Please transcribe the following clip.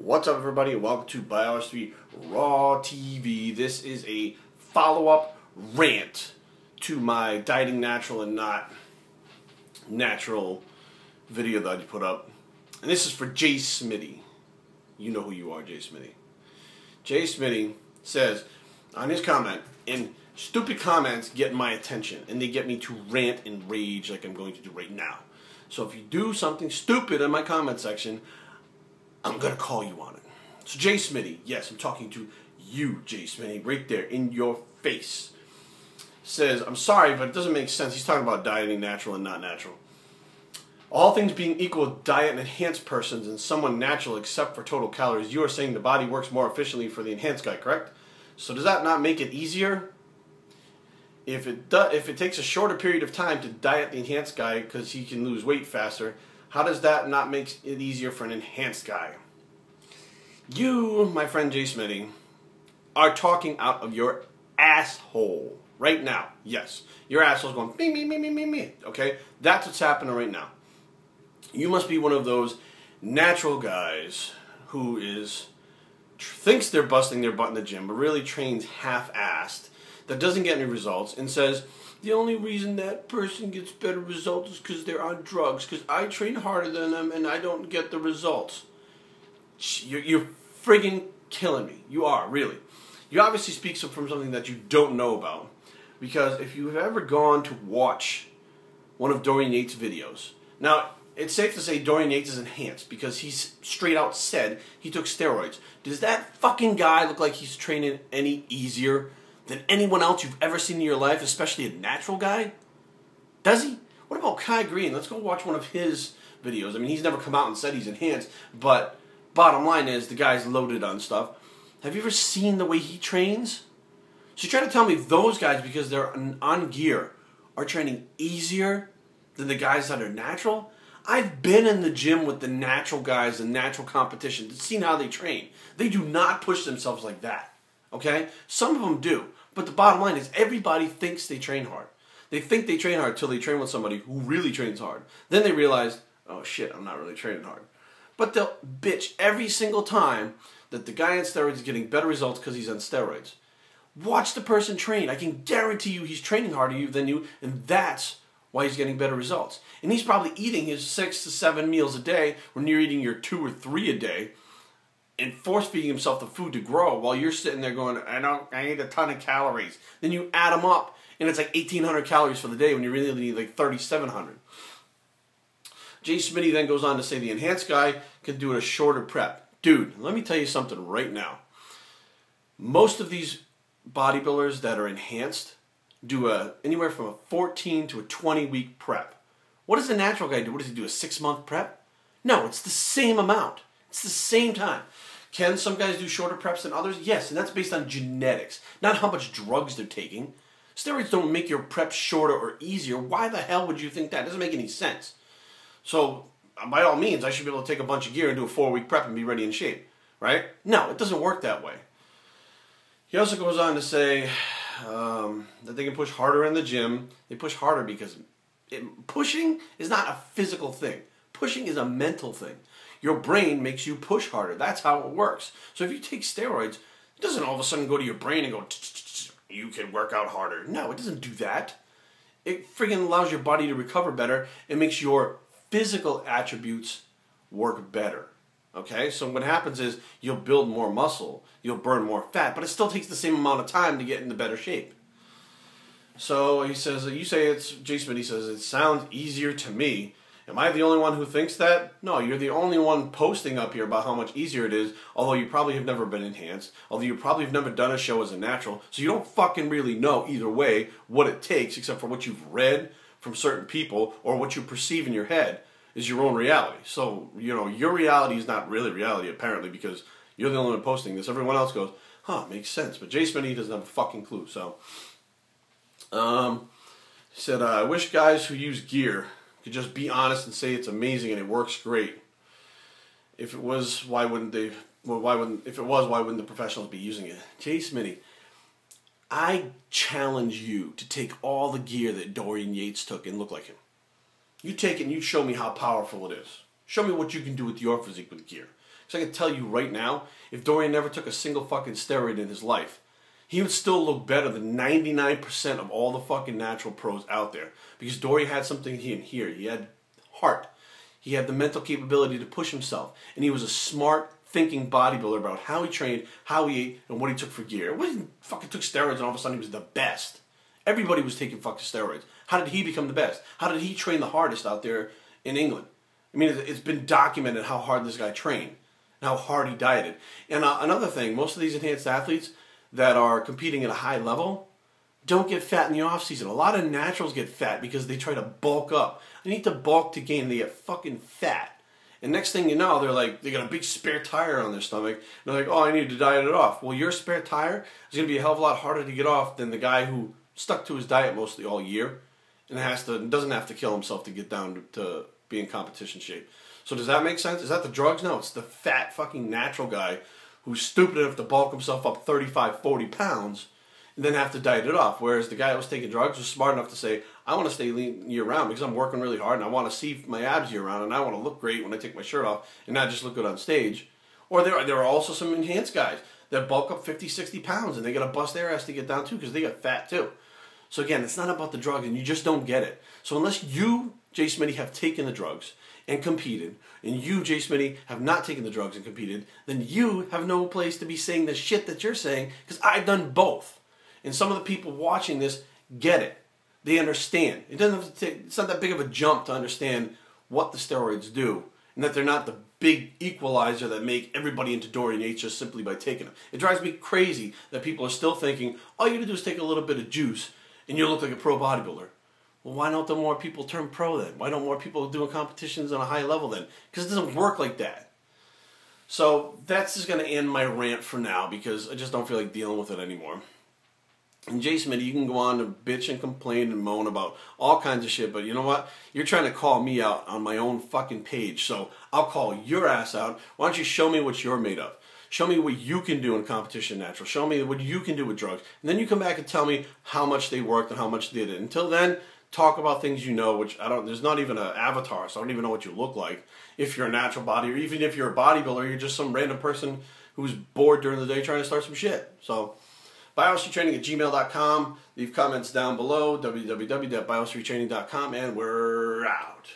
What's up, everybody, and welcome to Biology Raw TV. This is a follow-up rant to my dieting natural and not natural video that I put up. And this is for Jsmitty. You know who you are, Jsmitty. Jsmitty says on his comment, and stupid comments get my attention, and they get me to rant and rage like I'm going to do right now. So if you do something stupid in my comment section, I'm going to call you on it. So Jsmitty, yes, I'm talking to you, Jsmitty, right there in your face. Says, I'm sorry, but it doesn't make sense. He's talking about dieting natural and not natural. All things being equal, diet and enhanced persons and someone natural except for total calories, you are saying the body works more efficiently for the enhanced guy, correct? So does that not make it easier? If it takes a shorter period of time to diet the enhanced guy because he can lose weight faster, how does that not make it easier for an enhanced guy? You, my friend Jsmitty, are talking out of your asshole right now. Yes, your asshole's going me. Okay, that's what's happening right now. You must be one of those natural guys who thinks they're busting their butt in the gym, but really trains half-assed, that doesn't get any results, and says, the only reason that person gets better results is because they're on drugs, because I train harder than them and I don't get the results. You're friggin' killing me. You are, really. You obviously speak from something that you don't know about, because if you've ever gone to watch one of Dorian Yates' videos, now, it's safe to say Dorian Yates is enhanced, because he's straight out said he took steroids. Does that fucking guy look like he's training any easier than anyone else you've ever seen in your life, especially a natural guy? Does he? What about Kai Green? Let's go watch one of his videos. I mean, he's never come out and said he's enhanced, but bottom line is the guy's loaded on stuff. Have you ever seen the way he trains? So you try to tell me those guys, because they're on gear, are training easier than the guys that are natural? I've been in the gym with the natural guys and natural competition, seen how they train. They do not push themselves like that. Okay? Some of them do. But the bottom line is everybody thinks they train hard. They think they train hard until they train with somebody who really trains hard. Then they realize, oh shit, I'm not really training hard. But they'll bitch every single time that the guy on steroids is getting better results because he's on steroids. Watch the person train. I can guarantee you he's training harder than you, and that's why he's getting better results. And he's probably eating his 6 to 7 meals a day when you're eating your 2 or 3 a day, and force-feeding himself the food to grow while you're sitting there going, I ate a ton of calories. Then you add them up, and it's like 1,800 calories for the day when you really need like 3,700. Jsmitty then goes on to say the enhanced guy can do it a shorter prep. Dude, let me tell you something right now. Most of these bodybuilders that are enhanced do anywhere from a 14 to a 20-week prep. What does a natural guy do? What does he do, a 6-month prep? No, it's the same amount. It's the same time. Can some guys do shorter preps than others? Yes, and that's based on genetics, not how much drugs they're taking. Steroids don't make your prep shorter or easier. Why the hell would you think that? It doesn't make any sense. So, by all means, I should be able to take a bunch of gear and do a 4-week prep and be ready in shape, right? No, it doesn't work that way. He also goes on to say that they can push harder in the gym. They push harder because pushing is not a physical thing. Pushing is a mental thing. Your brain makes you push harder. That's how it works. So if you take steroids, it doesn't all of a sudden go to your brain and go, you can work out harder. No, it doesn't do that. It friggin' allows your body to recover better. It makes your physical attributes work better. Okay? So what happens is you'll build more muscle, you'll burn more fat, but it still takes the same amount of time to get into better shape. So he says, Jsmitty says, it sounds easier to me. Am I the only one who thinks that? No, you're the only one posting up here about how much easier it is, although you probably have never been enhanced, although you probably have never done a show as a natural, so you don't fucking really know either way what it takes, except for what you've read from certain people, or what you perceive in your head is your own reality. So, you know, your reality is not really reality, apparently, because you're the only one posting this. Everyone else goes, huh, makes sense. But Jsmitty doesn't have a fucking clue, so. He said, I wish guys who use gear could just be honest and say it's amazing and it works great. If it was, why wouldn't they? Well, why wouldn't the professionals be using it? Jsmitty, I challenge you to take all the gear that Dorian Yates took and look like him. You take it and you show me how powerful it is. Show me what you can do with your physique with gear. Because I can tell you right now, if Dorian never took a single fucking steroid in his life, he would still look better than 99% of all the fucking natural pros out there. Because Dorian had something in here. He had heart. He had the mental capability to push himself. And he was a smart, thinking bodybuilder about how he trained, how he ate, and what he took for gear. It wasn't fucking took steroids and all of a sudden he was the best. Everybody was taking fucking steroids. How did he become the best? How did he train the hardest out there in England? I mean, it's been documented how hard this guy trained and how hard he dieted. And another thing, most of these enhanced athletes that are competing at a high level don't get fat in the off season. A lot of naturals get fat because they try to bulk up. They need to bulk to gain. They get fucking fat. And next thing you know, they got a big spare tire on their stomach. And they're like, oh, I need to diet it off. Well, your spare tire is going to be a hell of a lot harder to get off than the guy who stuck to his diet mostly all year and doesn't have to kill himself to get down to be in competition shape. So does that make sense? Is that the drugs? No, it's the fat fucking natural guy who's stupid enough to bulk himself up 35, 40 pounds and then have to diet it off. Whereas the guy that was taking drugs was smart enough to say, I want to stay lean year-round because I'm working really hard and I want to see my abs year-round and I want to look great when I take my shirt off and not just look good on stage. Or there are also some enhanced guys that bulk up 50, 60 pounds and they got to bust their ass to get down too because they got fat too. So again, it's not about the drugs and you just don't get it. So unless you, Jsmitty, have taken the drugs and competed, and you, Jsmitty, have not taken the drugs and competed, then you have no place to be saying the shit that you're saying because I've done both. And some of the people watching this get it. They understand. It doesn't have to take, it's not that big of a jump to understand what the steroids do and that they're not the big equalizer that make everybody into Dorian Yates just simply by taking them. It drives me crazy that people are still thinking, all you gotta do is take a little bit of juice and you look like a pro bodybuilder. Well, why don't the more people turn pro then? Why don't more people do competitions on a high level then? Because it doesn't work like that. So that's just going to end my rant for now because I just don't feel like dealing with it anymore. And Jsmitty, you can go on to bitch and complain and moan about all kinds of shit, but you know what? You're trying to call me out on my own fucking page, so I'll call your ass out. Why don't you show me what you're made of? Show me what you can do in competition natural. Show me what you can do with drugs. And then you come back and tell me how much they worked and how much they did. Until then, talk about things you know, which there's not even an avatar, so I don't even know what you look like. If you're a natural body, or even if you're a bodybuilder, you're just some random person who's bored during the day trying to start some shit. So, biostreettraining@gmail.com. Leave comments down below, www.biostreettraining.com, and we're out.